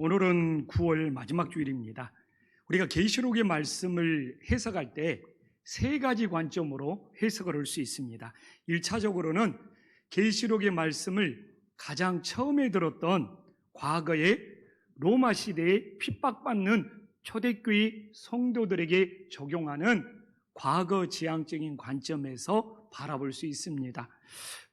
오늘은 9월 마지막 주일입니다. 우리가 계시록의 말씀을 해석할 때 세 가지 관점으로 해석을 할 수 있습니다. 1차적으로는 계시록의 말씀을 가장 처음에 들었던 과거의 로마 시대에 핍박받는 초대교회 성도들에게 적용하는 과거 지향적인 관점에서 바라볼 수 있습니다.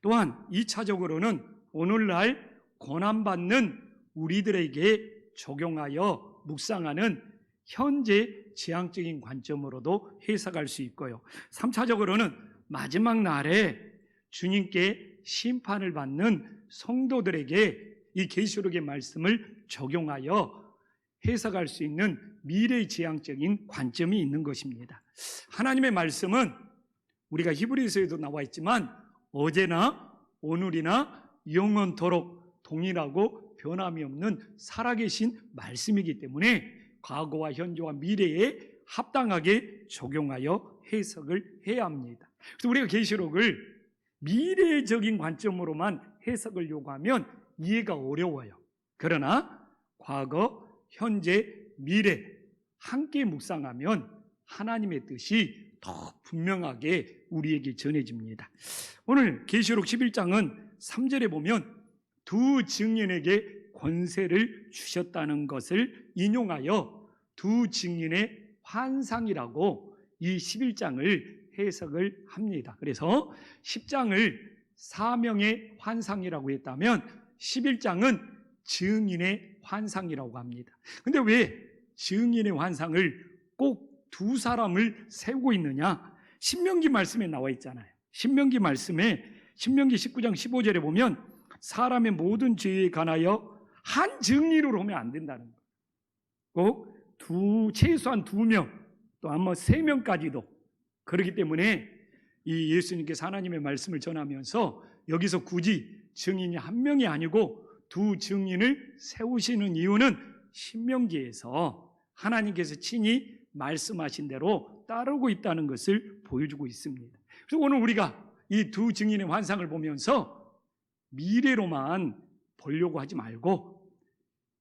또한 2차적으로는 오늘날 고난받는 우리들에게 적용하여 묵상하는 현재 지향적인 관점으로도 해석할 수 있고요. 3차적으로는 마지막 날에 주님께 심판을 받는 성도들에게 이 계시록의 말씀을 적용하여 해석할 수 있는 미래 지향적인 관점이 있는 것입니다. 하나님의 말씀은 우리가 히브리서에도 나와 있지만 어제나 오늘이나 영원토록 동일하고 변함이 없는 살아계신 말씀이기 때문에 과거와 현재와 미래에 합당하게 적용하여 해석을 해야 합니다. 그래서 우리가 계시록을 미래적인 관점으로만 해석을 요구하면 이해가 어려워요. 그러나 과거, 현재, 미래 함께 묵상하면 하나님의 뜻이 더 분명하게 우리에게 전해집니다. 오늘 계시록 11장은 3절에 보면 두 증인에게 권세를 주셨다는 것을 인용하여 두 증인의 환상이라고 이 11장을 해석을 합니다. 그래서 10장을 사명의 환상이라고 했다면 11장은 증인의 환상이라고 합니다. 근데 왜 증인의 환상을 꼭 두 사람을 세우고 있느냐? 신명기 말씀에 나와 있잖아요. 신명기 말씀에 신명기 19장 15절에 보면 사람의 모든 죄에 관하여 한 증인으로 하면 안 된다는 거예요. 꼭 최소한 2명, 또 아마 3명까지도. 그렇기 때문에 이 예수님께서 하나님의 말씀을 전하면서 여기서 굳이 증인이 한 명이 아니고 두 증인을 세우시는 이유는 신명기에서 하나님께서 친히 말씀하신 대로 따르고 있다는 것을 보여주고 있습니다. 그래서 오늘 우리가 이 두 증인의 환상을 보면서 미래로만 보려고 하지 말고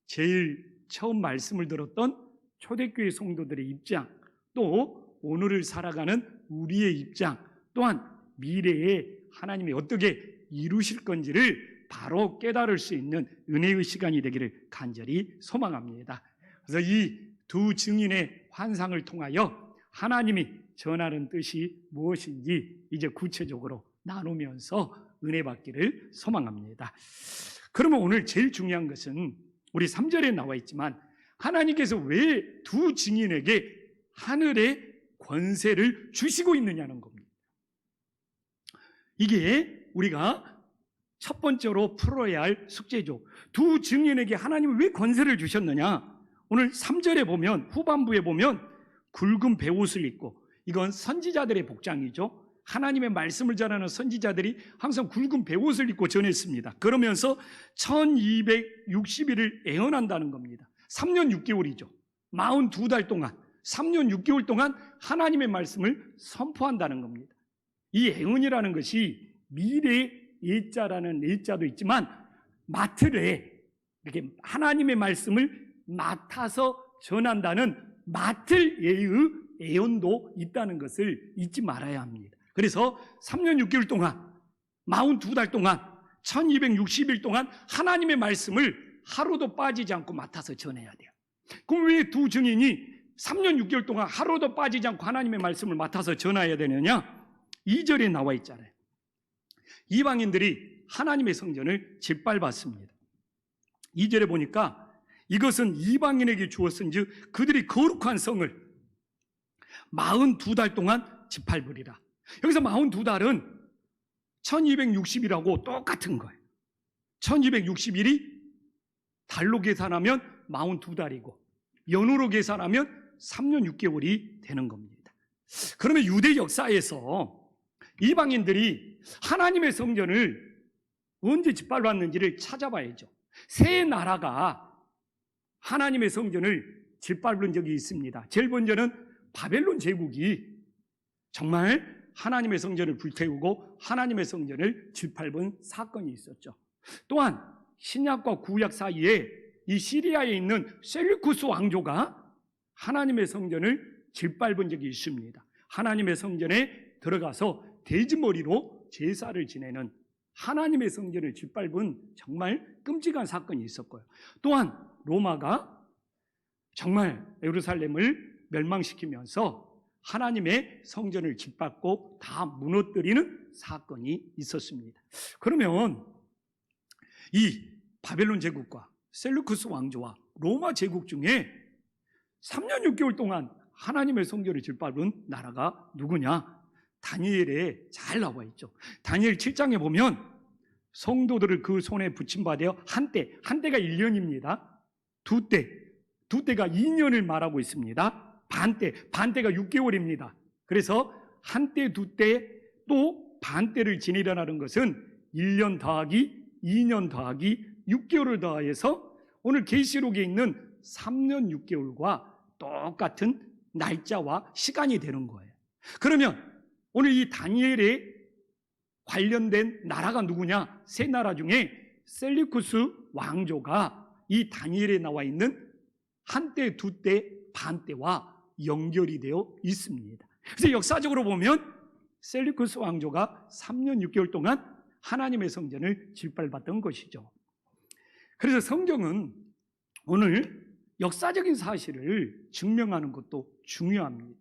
제일 처음 말씀을 들었던 초대교회 성도들의 입장, 또 오늘을 살아가는 우리의 입장, 또한 미래에 하나님이 어떻게 이루실 건지를 바로 깨달을 수 있는 은혜의 시간이 되기를 간절히 소망합니다. 그래서 이 두 증인의 환상을 통하여 하나님이 전하는 뜻이 무엇인지 이제 구체적으로 나누면서 은혜 받기를 소망합니다. 그러면 오늘 제일 중요한 것은 우리 3절에 나와 있지만 하나님께서 왜 두 증인에게 하늘의 권세를 주시고 있느냐는 겁니다. 이게 우리가 첫 번째로 풀어야 할 숙제죠. 두 증인에게 하나님이 왜 권세를 주셨느냐? 오늘 3절에 보면, 후반부에 보면 굵은 베옷을 입고, 이건 선지자들의 복장이죠. 하나님의 말씀을 전하는 선지자들이 항상 굵은 베옷을 입고 전했습니다. 그러면서 1260일을 애언한다는 겁니다. 3년 6개월이죠. 42달 동안, 3년 6개월 동안 하나님의 말씀을 선포한다는 겁니다. 이 애언이라는 것이 미래의 예자라는 예자도 있지만 마틀에 이렇게 하나님의 말씀을 맡아서 전한다는 마틀 예의 애언도 있다는 것을 잊지 말아야 합니다. 그래서 3년 6개월 동안 42달 동안 1260일 동안 하나님의 말씀을 하루도 빠지지 않고 맡아서 전해야 돼요. 그럼 왜 두 증인이 3년 6개월 동안 하루도 빠지지 않고 하나님의 말씀을 맡아서 전해야 되느냐? 2절에 나와 있잖아요. 이방인들이 하나님의 성전을 짓밟았습니다. 2절에 보니까 이것은 이방인에게 주었은즉 그들이 거룩한 성을 42달 동안 짓밟으리라. 여기서 42달은 1260일하고 똑같은 거예요. 1260일이 달로 계산하면 42달이고 연으로 계산하면 3년 6개월이 되는 겁니다. 그러면 유대 역사에서 이방인들이 하나님의 성전을 언제 짓밟았는지를 찾아봐야죠. 세 나라가 하나님의 성전을 짓밟은 적이 있습니다. 제일 먼저는 바벨론 제국이 정말 하나님의 성전을 불태우고 하나님의 성전을 짓밟은 사건이 있었죠. 또한 신약과 구약 사이에 이 시리아에 있는 셀루쿠스 왕조가 하나님의 성전을 짓밟은 적이 있습니다. 하나님의 성전에 들어가서 돼지머리로 제사를 지내는, 하나님의 성전을 짓밟은 정말 끔찍한 사건이 있었고요. 또한 로마가 정말 예루살렘을 멸망시키면서 하나님의 성전을 짓밟고 다 무너뜨리는 사건이 있었습니다. 그러면 이 바벨론 제국과 셀루쿠스 왕조와 로마 제국 중에 3년 6개월 동안 하나님의 성전을 짓밟은 나라가 누구냐? 다니엘에 잘 나와 있죠. 다니엘 7장에 보면 성도들을 그 손에 붙임받아 한때가 1년입니다. 두 때가 2년을 말하고 있습니다. 반때가 6개월입니다. 그래서 한때, 두때, 또 반때를 지내려는 것은 1년 더하기 2년 더하기 6개월을 더해서 오늘 계시록에 있는 3년 6개월과 똑같은 날짜와 시간이 되는 거예요. 그러면 오늘 이 다니엘에 관련된 나라가 누구냐? 세 나라 중에 셀루쿠스 왕조가 이 다니엘에 나와 있는 한때, 두때, 반때와 연결이 되어 있습니다. 그래서 역사적으로 보면 셀루쿠스 왕조가 3년 6개월 동안 하나님의 성전을 짓밟았던 것이죠. 그래서 성경은 오늘 역사적인 사실을 증명하는 것도 중요합니다.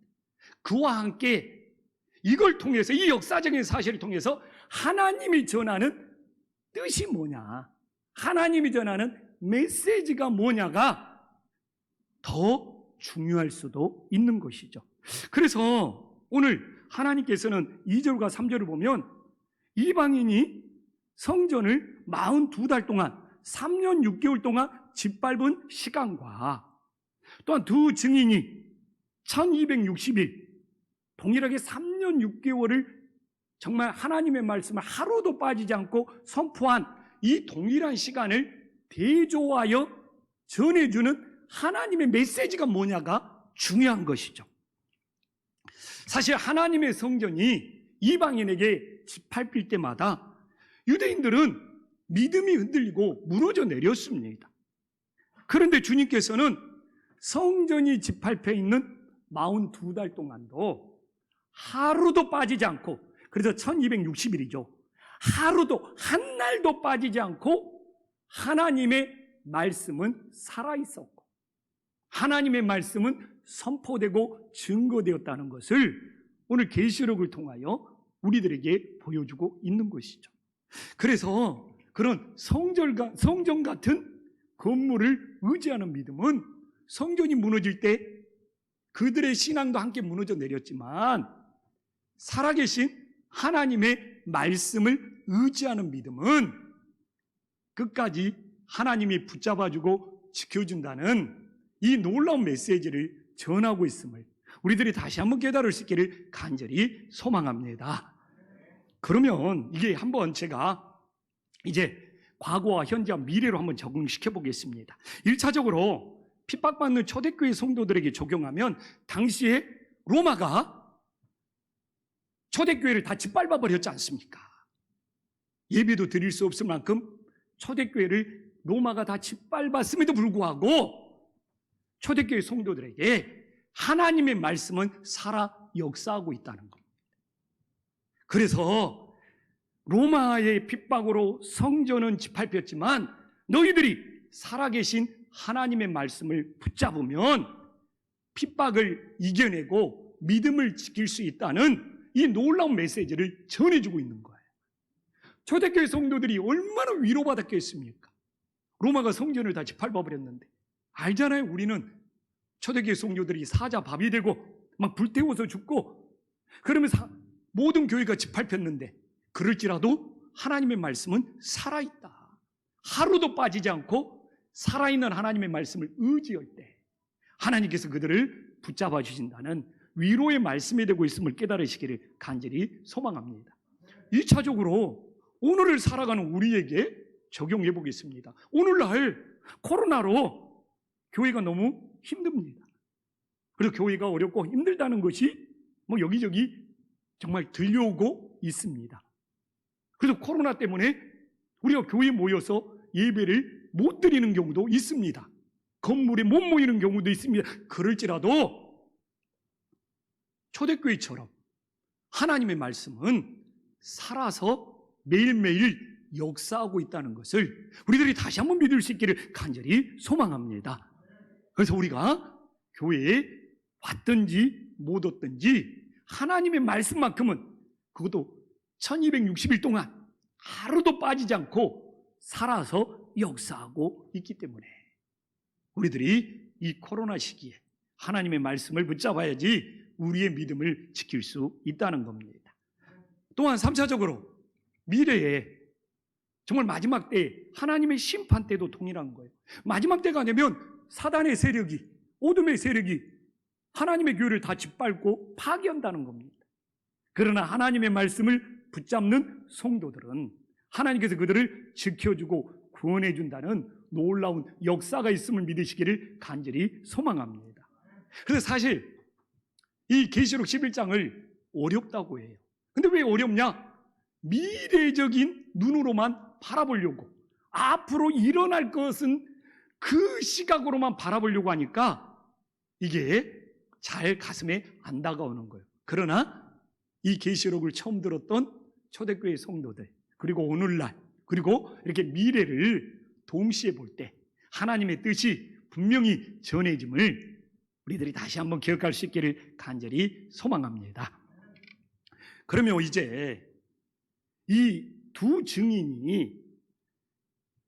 그와 함께 이걸 통해서, 이 역사적인 사실을 통해서 하나님이 전하는 뜻이 뭐냐, 하나님이 전하는 메시지가 뭐냐가 더 중요할 수도 있는 것이죠. 그래서 오늘 하나님께서는 2절과 3절을 보면 이방인이 성전을 42달 동안 3년 6개월 동안 짓밟은 시간과 또한 두 증인이 1260일 동일하게 3년 6개월을 정말 하나님의 말씀을 하루도 빠지지 않고 선포한 이 동일한 시간을 대조하여 전해주는 하나님의 메시지가 뭐냐가 중요한 것이죠. 사실 하나님의 성전이 이방인에게 짓밟힐 때마다 유대인들은 믿음이 흔들리고 무너져 내렸습니다. 그런데 주님께서는 성전이 짓밟혀 있는 42달 동안도 하루도 빠지지 않고, 그래서 1260일이죠. 하루도, 한 날도 빠지지 않고 하나님의 말씀은 살아있었고 하나님의 말씀은 선포되고 증거되었다는 것을 오늘 계시록을 통하여 우리들에게 보여주고 있는 것이죠. 그래서 그런 성전 같은 건물을 의지하는 믿음은 성전이 무너질 때 그들의 신앙도 함께 무너져 내렸지만 살아계신 하나님의 말씀을 의지하는 믿음은 끝까지 하나님이 붙잡아주고 지켜준다는 이 놀라운 메시지를 전하고 있음을 우리들이 다시 한번 깨달을 수 있기를 간절히 소망합니다. 그러면 이게 한번 제가 이제 과거와 현재와 미래로 한번 적응시켜 보겠습니다. 1차적으로 핍박받는 초대교회 성도들에게 적용하면 당시에 로마가 초대교회를 다 짓밟아 버렸지 않습니까? 예배도 드릴 수 없을 만큼 초대교회를 로마가 다 짓밟았음에도 불구하고 초대교회 성도들에게 하나님의 말씀은 살아 역사하고 있다는 겁니다. 그래서 로마의 핍박으로 성전은 짓밟혔지만 너희들이 살아계신 하나님의 말씀을 붙잡으면 핍박을 이겨내고 믿음을 지킬 수 있다는 이 놀라운 메시지를 전해주고 있는 거예요. 초대교회 성도들이 얼마나 위로받았겠습니까? 로마가 성전을 다 짓밟아버렸는데 알잖아요. 우리는 초대교회 성도들이 사자밥이 되고 막 불태워서 죽고 그러면서 모든 교회가 짓밟혔는데 그럴지라도 하나님의 말씀은 살아있다. 하루도 빠지지 않고 살아있는 하나님의 말씀을 의지할 때 하나님께서 그들을 붙잡아 주신다는 위로의 말씀이 되고 있음을 깨달으시기를 간절히 소망합니다. 2차적으로 오늘을 살아가는 우리에게 적용해 보겠습니다. 오늘날 코로나로 교회가 너무 힘듭니다. 그래서 교회가 어렵고 힘들다는 것이 뭐 여기저기 정말 들려오고 있습니다. 그래서 코로나 때문에 우리가 교회에 모여서 예배를 못 드리는 경우도 있습니다. 건물에 못 모이는 경우도 있습니다. 그럴지라도 초대교회처럼 하나님의 말씀은 살아서 매일매일 역사하고 있다는 것을 우리들이 다시 한번 믿을 수 있기를 간절히 소망합니다. 그래서 우리가 교회에 왔든지 못 왔든지 하나님의 말씀만큼은, 그것도 1260일 동안 하루도 빠지지 않고 살아서 역사하고 있기 때문에 우리들이 이 코로나 시기에 하나님의 말씀을 붙잡아야지 우리의 믿음을 지킬 수 있다는 겁니다. 또한 3차적으로 미래에 정말 마지막 때에 하나님의 심판 때도 동일한 거예요. 마지막 때가 되면 사단의 세력이, 어둠의 세력이 하나님의 교회를 다 짓밟고 파괴한다는 겁니다. 그러나 하나님의 말씀을 붙잡는 성도들은 하나님께서 그들을 지켜주고 구원해준다는 놀라운 역사가 있음을 믿으시기를 간절히 소망합니다. 그래서 사실 이 계시록 11장을 어렵다고 해요. 근데 왜 어렵냐? 미래적인 눈으로만 바라보려고, 앞으로 일어날 것은 그 시각으로만 바라보려고 하니까 이게 잘 가슴에 안 다가오는 거예요. 그러나 이 계시록을 처음 들었던 초대교회 성도들, 그리고 오늘날, 그리고 이렇게 미래를 동시에 볼 때 하나님의 뜻이 분명히 전해짐을 우리들이 다시 한번 기억할 수 있기를 간절히 소망합니다. 그러면 이제 이 두 증인이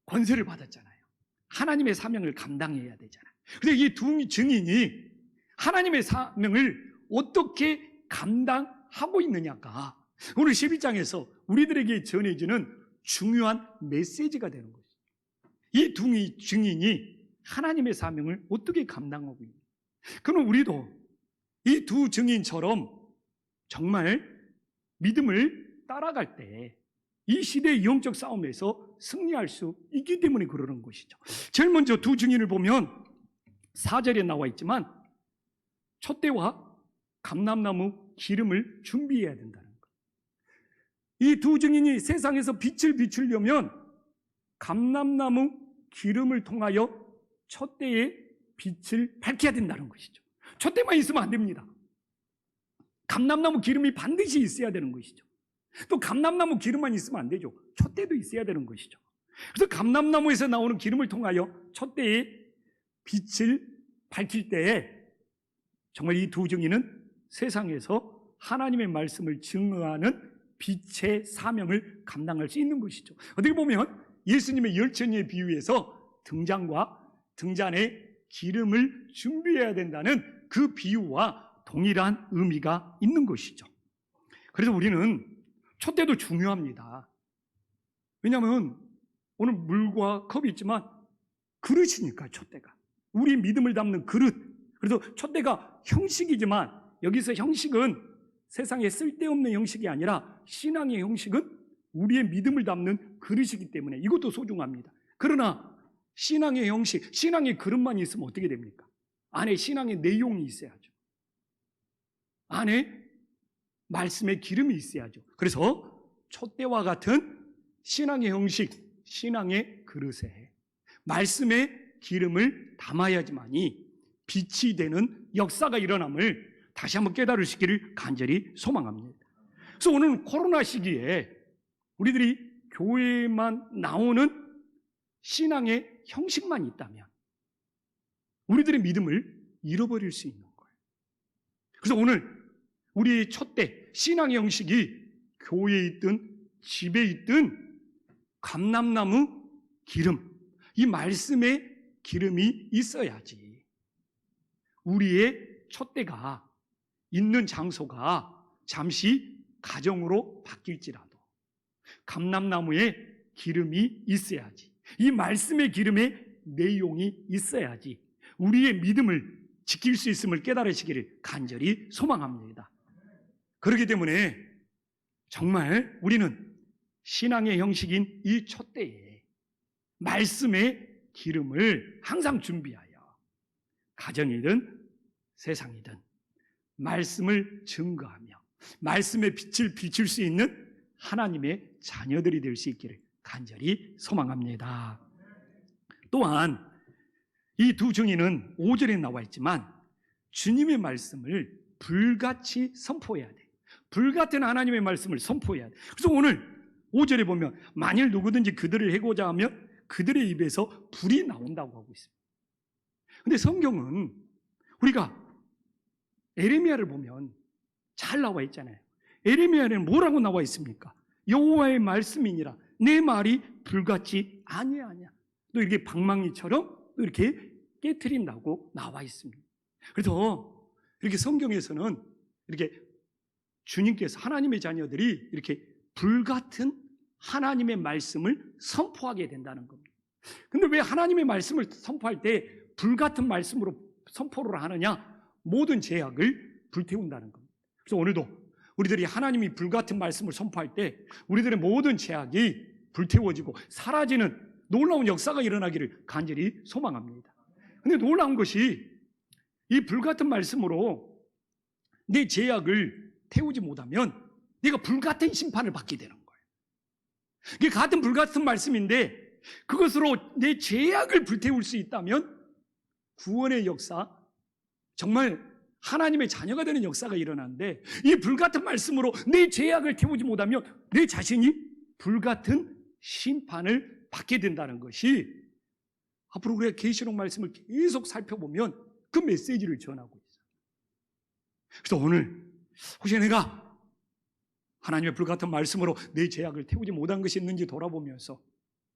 권세를 받았잖아요. 하나님의 사명을 감당해야 되잖아요. 그래서 이 두 증인이 하나님의 사명을 어떻게 감당하고 있느냐가 오늘 12장에서 우리들에게 전해지는 중요한 메시지가 되는 것이죠. 이 두 증인이 하나님의 사명을 어떻게 감당하고 있느냐. 그럼 우리도 이 두 증인처럼 정말 믿음을 따라갈 때 이 시대의 영적 싸움에서 승리할 수 있기 때문에 그러는 것이죠. 제일 먼저 두 증인을 보면 4절에 나와 있지만 촛대와 감람나무 기름을 준비해야 된다는 거예요. 이 두 증인이 세상에서 빛을 비추려면 감람나무 기름을 통하여 촛대의 빛을 밝혀야 된다는 것이죠. 촛대만 있으면 안 됩니다. 감람나무 기름이 반드시 있어야 되는 것이죠. 또 감람나무 기름만 있으면 안 되죠. 촛대도 있어야 되는 것이죠. 그래서 감람나무에서 나오는 기름을 통하여 촛대의 빛을 밝힐 때에 정말 이 두 증인은 세상에서 하나님의 말씀을 증거하는 빛의 사명을 감당할 수 있는 것이죠. 어떻게 보면 예수님의 열천의 비유에서 등잔과 등잔에 기름을 준비해야 된다는 그 비유와 동일한 의미가 있는 것이죠. 그래서 우리는 촛대도 중요합니다. 왜냐하면 오늘 물과 컵이 있지만 그릇이니까 촛대가 우리 믿음을 담는 그릇. 그래서 촛대가 형식이지만 여기서 형식은 세상에 쓸데없는 형식이 아니라 신앙의 형식은 우리의 믿음을 담는 그릇이기 때문에 이것도 소중합니다. 그러나 신앙의 형식, 신앙의 그릇만 있으면 어떻게 됩니까? 안에 신앙의 내용이 있어야죠. 안에 말씀의 기름이 있어야죠. 그래서 촛대와 같은 신앙의 형식, 신앙의 그릇에 말씀의 기름을 담아야지만이 빛이 되는 역사가 일어남을 다시 한번 깨달으시기를 간절히 소망합니다. 그래서 오늘 코로나 시기에 우리들이 교회만 나오는 신앙의 형식만 있다면 우리들의 믿음을 잃어버릴 수 있는 거예요. 그래서 오늘 우리의 촛대, 신앙의 형식이 교회에 있든 집에 있든 감람나무 기름, 이 말씀의 기름이 있어야지 우리의 촛대가 있는 장소가 잠시 가정으로 바뀔지라도 감람나무에 기름이 있어야지, 이 말씀의 기름에 내용이 있어야지 우리의 믿음을 지킬 수 있음을 깨달으시기를 간절히 소망합니다. 그렇기 때문에 정말 우리는 신앙의 형식인 이 촛대에 말씀의 기름을 항상 준비하여 가정이든 세상이든 말씀을 증거하며 말씀의 빛을 비출 수 있는 하나님의 자녀들이 될 수 있기를 간절히 소망합니다. 또한 이 두 증인은 5절에 나와 있지만 주님의 말씀을 불같이 선포해야 돼. 불같은 하나님의 말씀을 선포해야 돼. 그래서 오늘 5절에 보면 만일 누구든지 그들을 해고자 하면 그들의 입에서 불이 나온다고 하고 있습니다. 근데 성경은 우리가 에레미야를 보면 잘 나와 있잖아요. 에레미야에는 뭐라고 나와 있습니까? 여호와의 말씀이니라 내 말이 불같이 아니하냐. 또 이렇게 방망이처럼 또 이렇게 깨트린다고 나와 있습니다. 그래서 이렇게 성경에서는 이렇게 주님께서 하나님의 자녀들이 이렇게 불같은 하나님의 말씀을 선포하게 된다는 겁니다. 근데 왜 하나님의 말씀을 선포할 때 불같은 말씀으로 선포를 하느냐? 모든 죄악을 불태운다는 겁니다. 그래서 오늘도 우리들이 하나님이 불같은 말씀을 선포할 때 우리들의 모든 죄악이 불태워지고 사라지는 놀라운 역사가 일어나기를 간절히 소망합니다. 근데 놀라운 것이 이 불같은 말씀으로 내 죄악을 태우지 못하면 네가 불같은 심판을 받게 되는 거예요. 이게 같은 불같은 말씀인데 그것으로 내 죄악을 불태울 수 있다면 구원의 역사, 정말 하나님의 자녀가 되는 역사가 일어나는데 이 불같은 말씀으로 내 죄악을 태우지 못하면 내 자신이 불같은 심판을 받게 된다는 것이 앞으로 우리가 계시록 말씀을 계속 살펴보면 그 메시지를 전하고 있어요. 그래서 오늘 혹시 내가 하나님의 불같은 말씀으로 내 죄악을 태우지 못한 것이 있는지 돌아보면서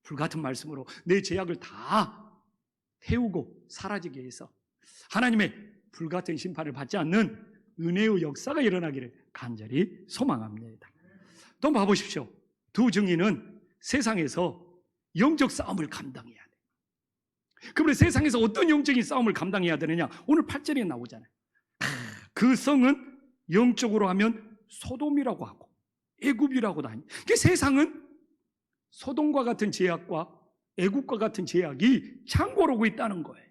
불같은 말씀으로 내 죄악을 다 태우고 사라지게 해서 하나님의 불같은 심판을 받지 않는 은혜의 역사가 일어나기를 간절히 소망합니다. 또 봐보십시오. 두 증인은 세상에서 영적 싸움을 감당해야 돼요. 그러면 세상에서 어떤 영적인 싸움을 감당해야 되느냐? 오늘 8절에 나오잖아요. 그 성은 영적으로 하면 소돔이라고 하고 애굽이라고도 하니 세상은 소돔과 같은 죄악과 애굽과 같은 죄악이 창고로고 있다는 거예요.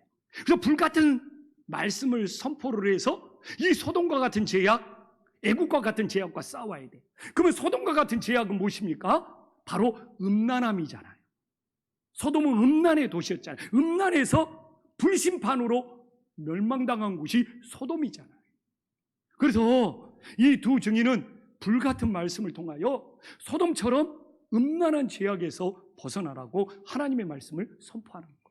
그래서 불같은 말씀을 선포를 해서 이 소돔과 같은 죄악, 애국과 같은 죄악과 싸워야 돼. 그러면 소돔과 같은 죄악은 무엇입니까? 바로 음란함이잖아요. 소돔은 음란의 도시였잖아요. 음란에서 불심판으로 멸망당한 곳이 소돔이잖아요. 그래서 이 두 증인은 불같은 말씀을 통하여 소돔처럼 음란한 죄악에서 벗어나라고 하나님의 말씀을 선포하는 거예요.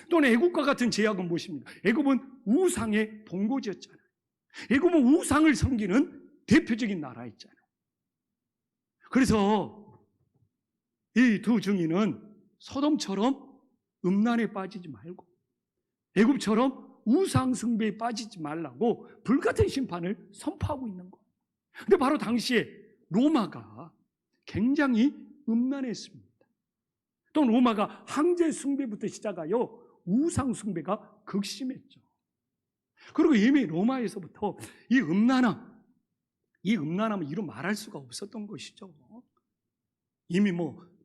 또는 애국과 같은 죄악은 무엇입니까? 애국은 우상의 본고지였잖아요. 애국은 우상을 섬기는 대표적인 나라였잖아요. 그래서 이 두 증인은 소돔처럼 음란에 빠지지 말고 애국처럼 우상 숭배에 빠지지 말라고 불같은 심판을 선포하고 있는 거예요. 근데 바로 당시에 로마가 굉장히 음란했습니다. 또 로마가 황제 숭배부터 시작하여 우상 숭배가 극심했죠. 그리고 이미 로마에서부터 이 음란함은 이루 말할 수가 없었던 것이죠. 이미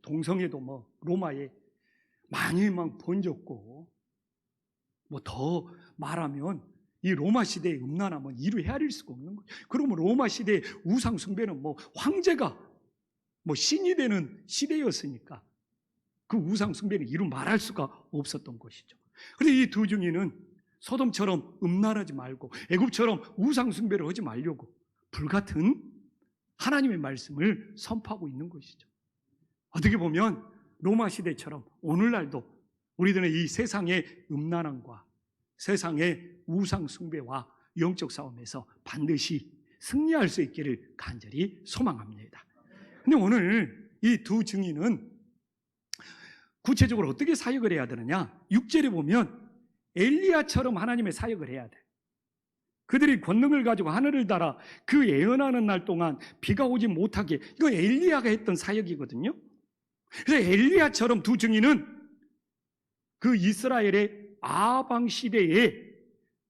동성애도 로마에 많이 번졌고 더 말하면 이 로마 시대의 음란함은 이루 헤아릴 수가 없는 거예요. 그러면 로마 시대의 우상 숭배는 황제가 신이 되는 시대였으니까 그 우상 숭배는 이루 말할 수가 없었던 것이죠. 그런데 이 두 증인은 소돔처럼 음란하지 말고 애굽처럼 우상 숭배를 하지 말려고 불같은 하나님의 말씀을 선포하고 있는 것이죠. 어떻게 보면 로마 시대처럼 오늘날도 우리들은 이 세상의 음란함과 세상의 우상 숭배와 영적 싸움에서 반드시 승리할 수 있기를 간절히 소망합니다. 근데 오늘 이 두 증인은 구체적으로 어떻게 사역을 해야 되느냐? 6절에 보면 엘리야처럼 하나님의 사역을 해야 돼. 그들이 권능을 가지고 하늘을 달아 그 예언하는 날 동안 비가 오지 못하게, 이거 엘리야가 했던 사역이거든요. 그래서 엘리야처럼 두 증인은 그 이스라엘의 아방 시대의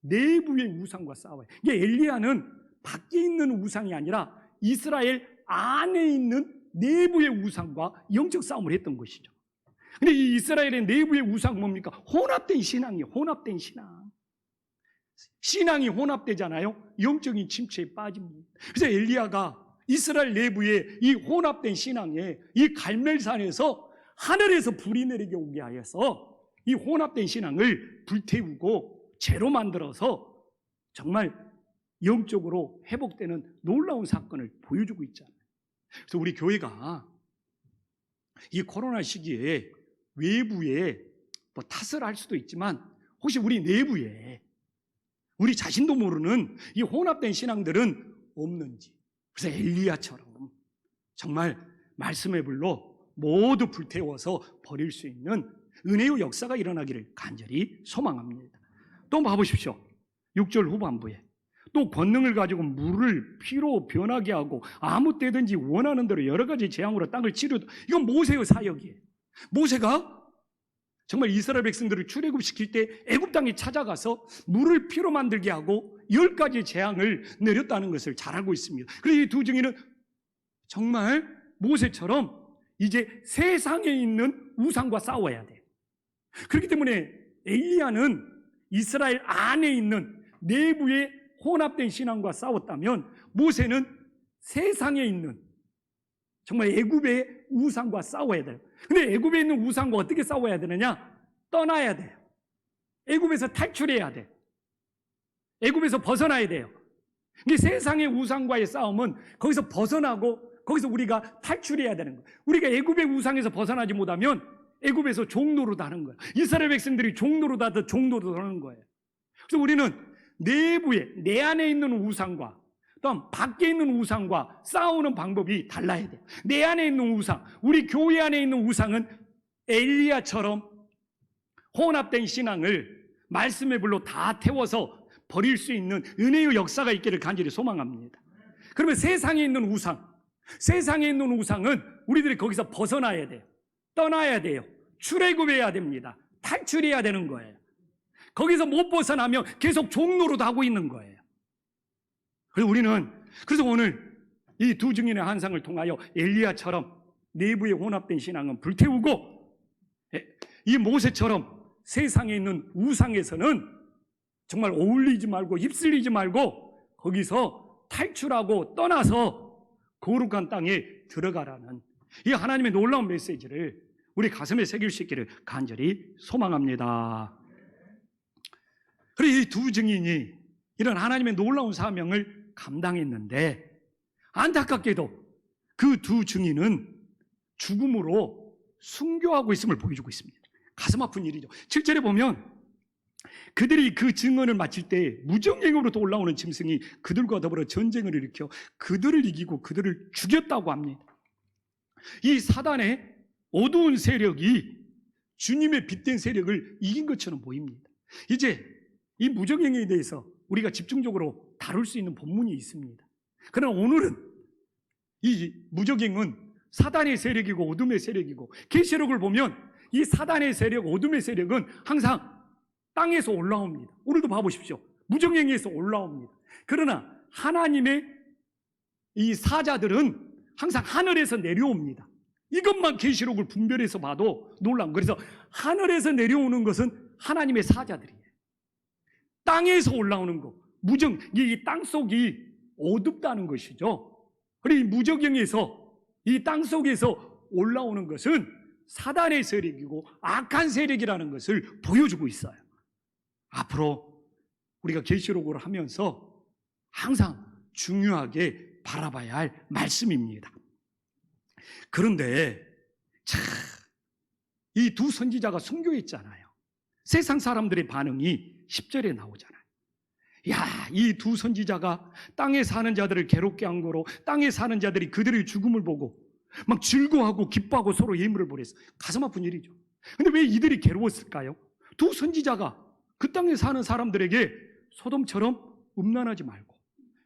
내부의 우상과 싸워요. 이게 엘리야는 밖에 있는 우상이 아니라 이스라엘 안에 있는 내부의 우상과 영적 싸움을 했던 것이죠. 근데 이 이스라엘의 내부의 우상은 뭡니까? 혼합된 신앙이에요. 혼합된 신앙. 신앙이 혼합되잖아요. 영적인 침체에 빠집니다. 그래서 엘리야가 이스라엘 내부의 이 혼합된 신앙에 이 갈멜산에서 하늘에서 불이 내리게 오게 하여서 이 혼합된 신앙을 불태우고 죄로 만들어서 정말 영적으로 회복되는 놀라운 사건을 보여주고 있잖아요. 그래서 우리 교회가 이 코로나 시기에 외부에 뭐 탓을 할 수도 있지만 혹시 우리 내부에 우리 자신도 모르는 이 혼합된 신앙들은 없는지, 그래서 엘리야처럼 정말 말씀의 불로 모두 불태워서 버릴 수 있는 은혜의 역사가 일어나기를 간절히 소망합니다. 또 봐보십시오. 6절 후반부에 또 권능을 가지고 물을 피로 변하게 하고 아무 때든지 원하는 대로 여러 가지 재앙으로 땅을 치료도. 이건 모세의 사역이에요. 모세가 정말 이스라엘 백성들을 출애굽시킬 때 애굽 땅에 찾아가서 물을 피로 만들게 하고 10가지 재앙을 내렸다는 것을 잘 알고 있습니다. 그래서 이 두 증인은 정말 모세처럼 이제 세상에 있는 우상과 싸워야 돼요. 그렇기 때문에 엘리야는 이스라엘 안에 있는 내부의 혼합된 신앙과 싸웠다면 모세는 세상에 있는 정말 애굽의 우상과 싸워야 돼요. 근데 애굽에 있는 우상과 어떻게 싸워야 되느냐? 떠나야 돼요. 애굽에서 탈출해야 돼요. 애굽에서 벗어나야 돼요. 근데 세상의 우상과의 싸움은 거기서 벗어나고 거기서 우리가 탈출해야 되는 거예요. 우리가 애굽의 우상에서 벗어나지 못하면 애굽에서 종노릇 하는 거예요. 이스라엘 백성들이 종노릇 하듯 종노릇 하는 거예요. 그래서 우리는 내부에 내 안에 있는 우상과 또 밖에 있는 우상과 싸우는 방법이 달라야 돼요. 내 안에 있는 우상, 우리 교회 안에 있는 우상은 엘리야처럼 혼합된 신앙을 말씀의 불로 다 태워서 버릴 수 있는 은혜의 역사가 있기를 간절히 소망합니다. 그러면 세상에 있는 우상, 세상에 있는 우상은 우리들이 거기서 벗어나야 돼요. 떠나야 돼요. 출애굽해야 됩니다. 탈출해야 되는 거예요. 거기서 못 벗어나면 계속 종노릇 하고 있는 거예요. 그래서 오늘 이 두 증인의 환상을 통하여 엘리야처럼 내부의 혼합된 신앙은 불태우고 이 모세처럼 세상에 있는 우상에서는 정말 어울리지 말고 휩쓸리지 말고 거기서 탈출하고 떠나서 거룩한 땅에 들어가라는 이 하나님의 놀라운 메시지를 우리 가슴에 새길 수 있기를 간절히 소망합니다. 그리고 이 두 증인이 이런 하나님의 놀라운 사명을 감당했는데 안타깝게도 그 두 증인은 죽음으로 순교하고 있음을 보여주고 있습니다. 가슴 아픈 일이죠. 7절에 보면 그들이 그 증언을 마칠 때 무정행으로부터 올라오는 짐승이 그들과 더불어 전쟁을 일으켜 그들을 이기고 그들을 죽였다고 합니다. 이 사단의 어두운 세력이 주님의 빛된 세력을 이긴 것처럼 보입니다. 이제 이 무정행에 대해서 우리가 집중적으로 다룰 수 있는 본문이 있습니다. 그러나 오늘은 이 무정행은 사단의 세력이고 어둠의 세력이고 계시록을 보면 이 사단의 세력, 어둠의 세력은 항상 땅에서 올라옵니다. 오늘도 봐보십시오. 무정행에서 올라옵니다. 그러나 하나님의 이 사자들은 항상 하늘에서 내려옵니다. 이것만 계시록을 분별해서 봐도 놀라운. 그래서 하늘에서 내려오는 것은 하나님의 사자들이에요. 땅에서 올라오는 거, 이 땅속이 어둡다는 것이죠. 그리고 이 무정행에서 이 땅속에서 올라오는 것은 사단의 세력이고 악한 세력이라는 것을 보여주고 있어요. 앞으로 우리가 계시록을 하면서 항상 중요하게 바라봐야 할 말씀입니다. 그런데 이 두 선지자가 순교했잖아요. 세상 사람들의 반응이 10절에 나오잖아요. 이 두 선지자가 땅에 사는 자들을 괴롭게 한 거로 땅에 사는 자들이 그들의 죽음을 보고 막 즐거워하고 기뻐하고 서로 예물을 보냈어요. 가슴 아픈 일이죠. 근데 왜 이들이 괴로웠을까요? 두 선지자가 그 땅에 사는 사람들에게 소돔처럼 음란하지 말고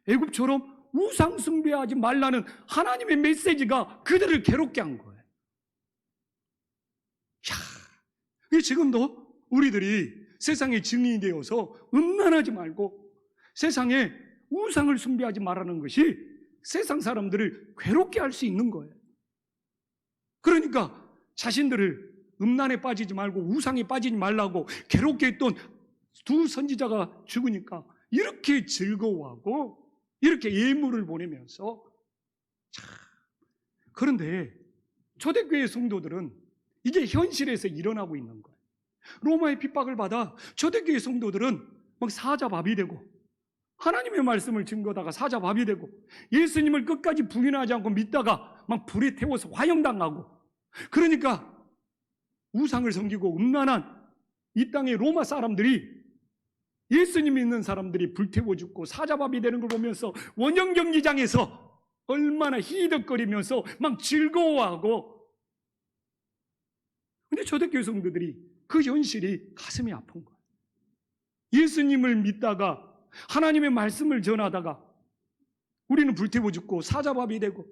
애굽처럼 우상 숭배하지 말라는 하나님의 메시지가 그들을 괴롭게 한 거예요. 지금도 우리들이 세상의 증인이 되어서 음란하지 말고 세상에 우상을 숭배하지 말라는 것이 세상 사람들을 괴롭게 할 수 있는 거예요. 그러니까 자신들을 음란에 빠지지 말고 우상에 빠지지 말라고 괴롭게 했던 두 선지자가 죽으니까 이렇게 즐거워하고 이렇게 예물을 보내면서 그런데 초대교회 성도들은 이게 현실에서 일어나고 있는 거예요. 로마의 핍박을 받아 초대교회 성도들은 막 사자밥이 되고, 하나님의 말씀을 증거하다가 사자밥이 되고, 예수님을 끝까지 부인하지 않고 믿다가 막 불에 태워서 화형당하고, 그러니까 우상을 섬기고 음란한 이 땅의 로마 사람들이, 예수님 믿는 사람들이 불태워 죽고 사자밥이 되는 걸 보면서 원형 경기장에서 얼마나 희덕거리면서 막 즐거워하고, 근데 초대교회 성도들이 그 현실이 가슴이 아픈 거예요. 예수님을 믿다가 하나님의 말씀을 전하다가 우리는 불태워 죽고 사자밥이 되고,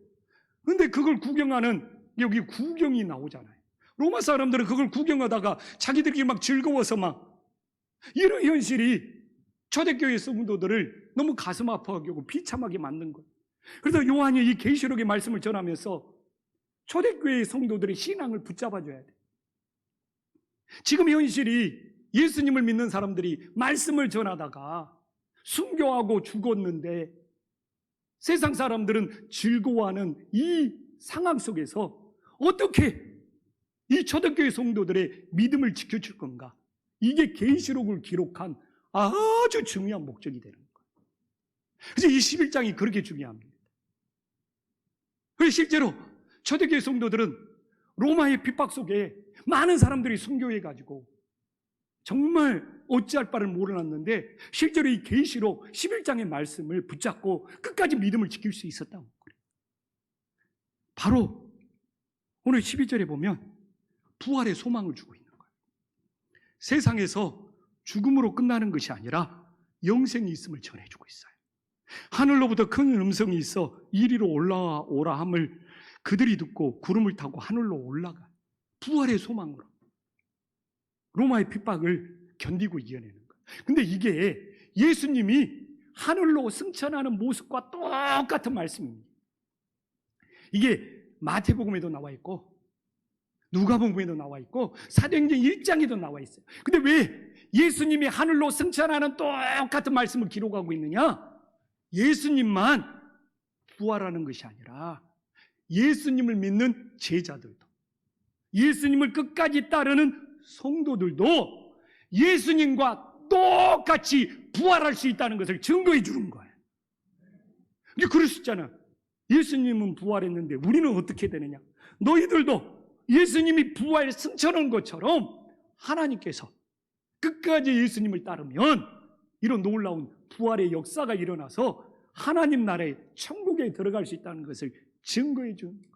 근데 그걸 구경하는, 여기 구경이 나오잖아요. 로마 사람들은 그걸 구경하다가 자기들끼리 막 즐거워서 막, 이런 현실이 초대교회 성도들을 너무 가슴 아파하게 하고 비참하게 만든 거예요. 그래서 요한이 이 계시록의 말씀을 전하면서 초대교회 성도들의 신앙을 붙잡아줘야 돼요. 지금 현실이 예수님을 믿는 사람들이 말씀을 전하다가 순교하고 죽었는데, 세상 사람들은 즐거워하는 이 상황 속에서 어떻게 이 초대교회 성도들의 믿음을 지켜줄 건가? 이게 계시록을 기록한 아주 중요한 목적이 되는 거예요. 그래서 이 11장이 그렇게 중요합니다. 그래서 실제로 초대교회 성도들은 로마의 핍박 속에 많은 사람들이 순교해가지고 정말 어찌할 바를 몰랐는데, 실제로 이 계시록 11장의 말씀을 붙잡고 끝까지 믿음을 지킬 수 있었다고 그래요. 바로 오늘 12절에 보면 부활의 소망을 주고 있는 거예요. 세상에서 죽음으로 끝나는 것이 아니라 영생이 있음을 전해주고 있어요. 하늘로부터 큰 음성이 있어 이리로 올라오라 함을 그들이 듣고 구름을 타고 하늘로 올라가, 부활의 소망으로 로마의 핍박을 견디고 이겨내는 거예요. 근데 이게 예수님이 하늘로 승천하는 모습과 똑같은 말씀입니다. 이게 마태복음에도 나와 있고 누가복음에도 나와 있고 사도행전 1장에도 나와 있어요. 근데 왜 예수님이 하늘로 승천하는 똑같은 말씀을 기록하고 있느냐? 예수님만 부활하는 것이 아니라 예수님을 믿는 제자들도, 예수님을 끝까지 따르는 성도들도 예수님과 똑같이 부활할 수 있다는 것을 증거해 주는 거예요. 이게 그럴 수 있잖아. 예수님은 부활했는데 우리는 어떻게 되느냐? 너희들도 예수님이 부활 승천한 것처럼 하나님께서 끝까지 예수님을 따르면 이런 놀라운 부활의 역사가 일어나서 하나님 나라의 천국에 들어갈 수 있다는 것을 증거해 주는 거예요.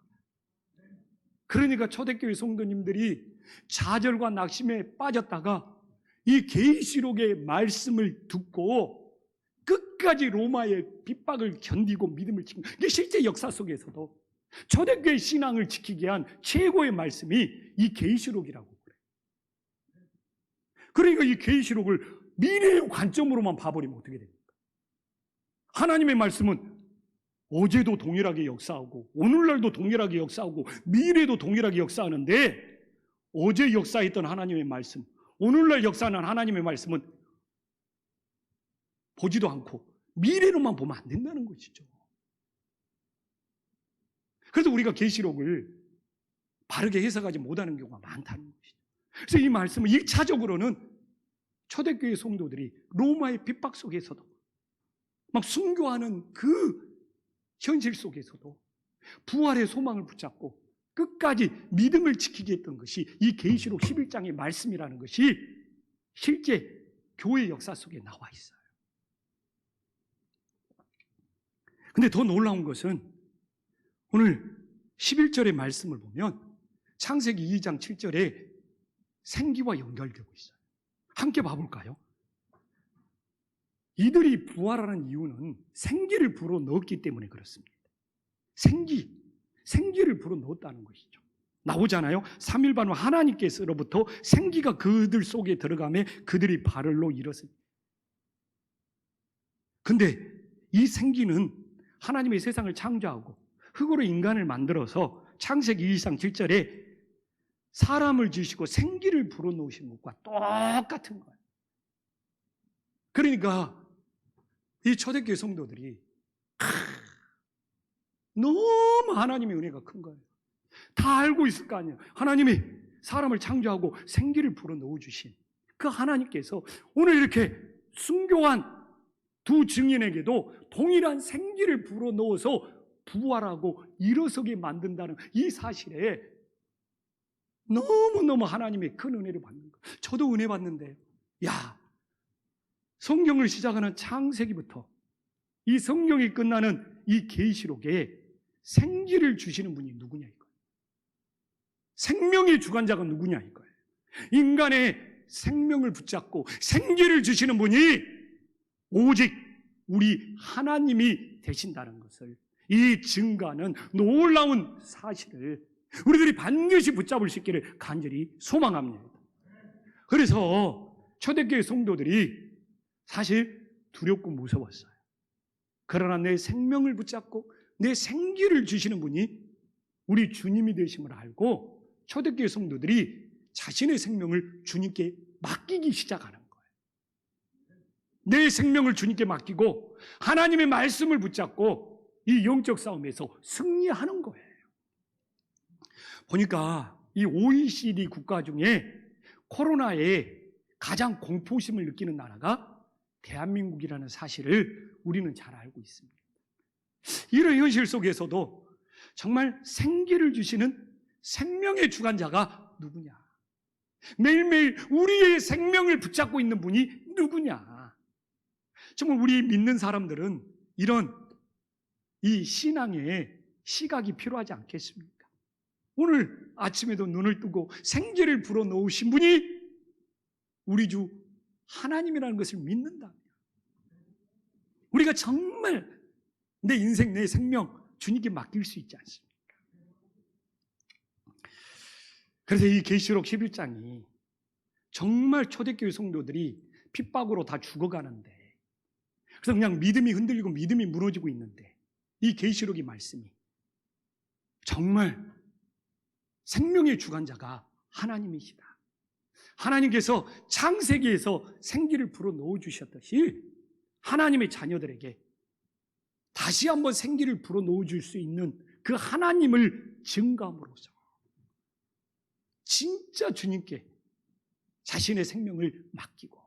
그러니까 초대교회 성도님들이 좌절과 낙심에 빠졌다가 이 계시록의 말씀을 듣고 끝까지 로마의 핍박을 견디고 믿음을 지키는, 이게 실제 역사 속에서도 초대교회 신앙을 지키게 한 최고의 말씀이 이 계시록이라고 그래요. 그러니까 이 계시록을 미래의 관점으로만 봐버리면 어떻게 됩니까? 하나님의 말씀은 어제도 동일하게 역사하고 오늘날도 동일하게 역사하고 미래도 동일하게 역사하는데, 어제 역사했던 하나님의 말씀, 오늘날 역사하는 하나님의 말씀은 보지도 않고 미래로만 보면 안 된다는 것이죠. 그래서 우리가 계시록을 바르게 해석하지 못하는 경우가 많다는 것이죠. 그래서 이 말씀은 1차적으로는 초대교회 성도들이 로마의 핍박 속에서도 막 순교하는 그 현실 속에서도 부활의 소망을 붙잡고 끝까지 믿음을 지키게 했던 것이 이 계시록 11장의 말씀이라는 것이 실제 교회 역사 속에 나와 있어요. 근데 더 놀라운 것은 오늘 11절의 말씀을 보면 창세기 2장 7절에 생기와 연결되고 있어요. 함께 봐볼까요? 이들이 부활하는 이유는 생기를 불어넣었기 때문에 그렇습니다. 생기를 불어넣었다는 것이죠. 나오잖아요. 3일 후 하나님께서로부터 생기가 그들 속에 들어가며 그들이 발을로 일었습니다. 근데 이 생기는 하나님의 세상을 창조하고 흙으로 인간을 만들어서 창세기 2장 7절에 사람을 지으시고 생기를 불어넣으신 것과 똑같은 거예요. 그러니까 이 초대교회 성도들이 너무 하나님의 은혜가 큰 거예요. 다 알고 있을 거 아니에요. 하나님이 사람을 창조하고 생기를 불어넣어 주신 그 하나님께서 오늘 이렇게 순교한 두 증인에게도 동일한 생기를 불어넣어서 부활하고 일어서게 만든다는 이 사실에 너무너무 하나님의 큰 은혜를 받는 거예요. 저도 은혜 받는데, 성경을 시작하는 창세기부터 이 성경이 끝나는 이 계시록에 생기를 주시는 분이 누구냐 이거예요. 생명의 주관자가 누구냐 이거예요. 인간의 생명을 붙잡고 생기를 주시는 분이 오직 우리 하나님이 되신다는 것을, 이 증거하는 놀라운 사실을 우리들이 반드시 붙잡을 수 있기를 간절히 소망합니다. 그래서 초대교회 성도들이 사실 두렵고 무서웠어요. 그러나 내 생명을 붙잡고 내 생기를 주시는 분이 우리 주님이 되심을 알고 초대교회 성도들이 자신의 생명을 주님께 맡기기 시작하는 거예요. 내 생명을 주님께 맡기고 하나님의 말씀을 붙잡고 이 영적 싸움에서 승리하는 거예요. 보니까 이 OECD 국가 중에 코로나에 가장 공포심을 느끼는 나라가 대한민국이라는 사실을 우리는 잘 알고 있습니다. 이런 현실 속에서도 정말 생기를 주시는 생명의 주관자가 누구냐? 매일매일 우리의 생명을 붙잡고 있는 분이 누구냐? 정말 우리 믿는 사람들은 이런 이 신앙의 시각이 필요하지 않겠습니까? 오늘 아침에도 눈을 뜨고 생기를 불어넣으신 분이 우리 주 하나님이라는 것을 믿는다. 우리가 정말 내 인생, 내 생명 주님께 맡길 수 있지 않습니까? 그래서 이 계시록 11장이 정말 초대교회 성도들이 핍박으로 다 죽어가는데, 그래서 그냥 믿음이 흔들리고 믿음이 무너지고 있는데, 이 계시록의 말씀이 정말 생명의 주관자가 하나님이시다. 하나님께서 창세기에서 생기를 불어넣어 주셨듯이 하나님의 자녀들에게 다시 한번 생기를 불어넣어 줄 수 있는 그 하나님을 증거함으로써 진짜 주님께 자신의 생명을 맡기고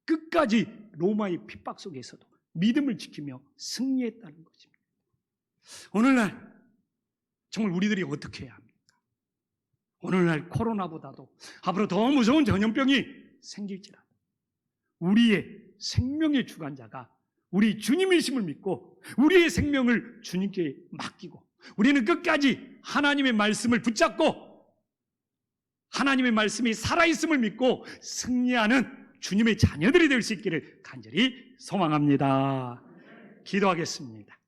끝까지 로마의 핍박 속에서도 믿음을 지키며 승리했다는 것입니다. 오늘날 정말 우리들이 어떻게 해야 합니까? 오늘날 코로나보다도 앞으로 더 무서운 전염병이 생길지라도 우리의 생명의 주관자가 우리 주님이심을 믿고 우리의 생명을 주님께 맡기고 우리는 끝까지 하나님의 말씀을 붙잡고 하나님의 말씀이 살아있음을 믿고 승리하는 주님의 자녀들이 될 수 있기를 간절히 소망합니다. 기도하겠습니다.